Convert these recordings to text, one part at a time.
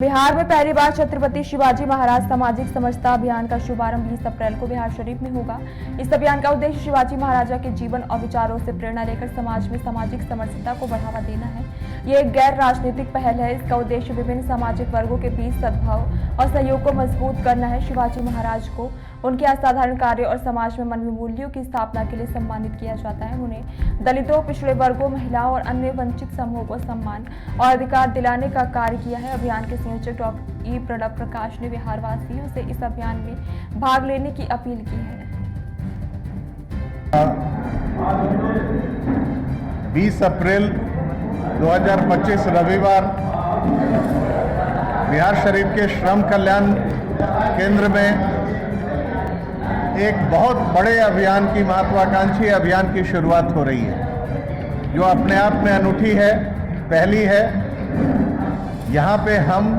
बिहार में पहली बार छत्रपति शिवाजी महाराज सामाजिक समरसता अभियान का शुभारंभ 20 अप्रैल को बिहार शरीफ में होगा। इस अभियान का उद्देश्य शिवाजी महाराजा के जीवन और विचारों से प्रेरणा लेकर समाज में सामाजिक समरसता को बढ़ावा देना है। ये एक गैर राजनीतिक पहल है। इसका उद्देश्य विभिन्न सामाजिक वर्गों के बीच सद्भाव और सहयोग को मजबूत करना है। शिवाजी महाराज को उनके असाधारण कार्य और समाज में मानवीय मूल्यों की स्थापना के लिए सम्मानित किया जाता है। उन्हें दलितों, पिछड़े वर्गों, महिलाओं और अन्य वंचित समूहों को सम्मान और अधिकार दिलाने का कार्य किया है। अभियान के संयोजक डॉक्टर ई प्रणव प्रकाश ने बिहार वासियों से इस अभियान में भाग लेने की अपील की है। 20 अप्रैल 2025 रविवार बिहार शरीफ के श्रम कल्याण केंद्र में एक बहुत बड़े अभियान की, महत्वाकांक्षी अभियान की शुरुआत हो रही है, जो अपने आप में अनूठी है, पहली है। यहाँ पे हम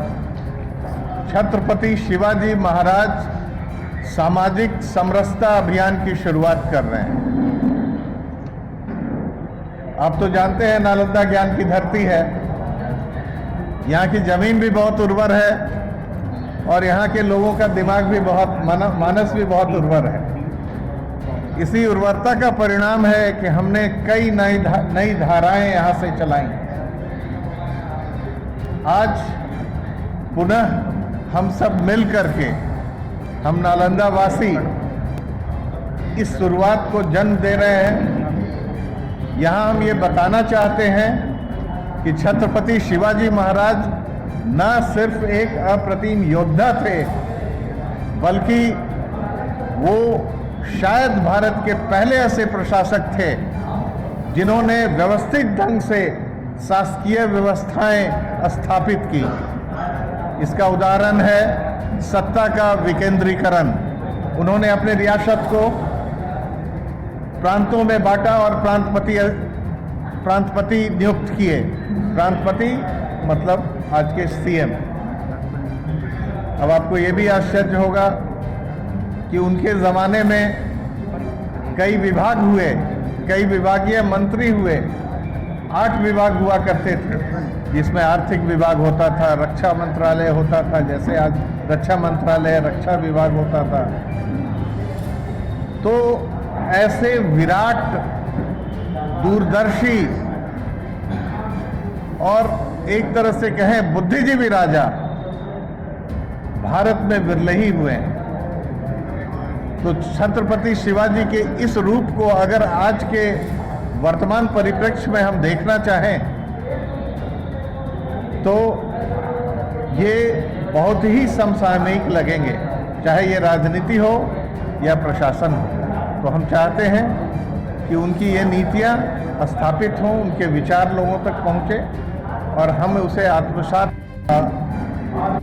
छत्रपति शिवाजी महाराज सामाजिक समरसता अभियान की शुरुआत कर रहे हैं। आप तो जानते हैं नालंदा ज्ञान की धरती है, यहाँ की जमीन भी बहुत उर्वर है और यहाँ के लोगों का दिमाग भी बहुत, मानस भी बहुत उर्वर है। इसी उर्वरता का परिणाम है कि हमने कई नई धाराएं यहाँ से चलाई। आज पुनः हम सब मिल करके, हम नालंदा वासी इस शुरुआत को जन्म दे रहे हैं। यहाँ हम ये बताना चाहते हैं कि छत्रपति शिवाजी महाराज न सिर्फ एक अप्रतिम योद्धा थे, बल्कि वो शायद भारत के पहले ऐसे प्रशासक थे जिन्होंने व्यवस्थित ढंग से शासकीय व्यवस्थाएं स्थापित की। इसका उदाहरण है सत्ता का विकेंद्रीकरण। उन्होंने अपने रियासत को प्रांतों में बांटा और प्रांतपति नियुक्त किए। प्रांतपति मतलब आज के सीएम। अब आपको ये भी आश्चर्य होगा कि उनके ज़माने में कई विभाग हुए, कई विभागीय मंत्री हुए। 8 विभाग हुआ करते थे, जिसमें आर्थिक विभाग होता था, रक्षा मंत्रालय होता था, जैसे आज रक्षा मंत्रालय, रक्षा विभाग होता था। तो ऐसे विराट, दूरदर्शी और एक तरह से कहें बुद्धिजीवी राजा भारत में विरले ही हुए हैं। तो छत्रपति शिवाजी के इस रूप को अगर आज के वर्तमान परिप्रेक्ष्य में हम देखना चाहें तो ये बहुत ही समसामयिक लगेंगे, चाहे ये राजनीति हो या प्रशासन हो। तो हम चाहते हैं कि उनकी ये नीतियाँ स्थापित हों, उनके विचार लोगों तक पहुँचे और हम उसे आत्मसात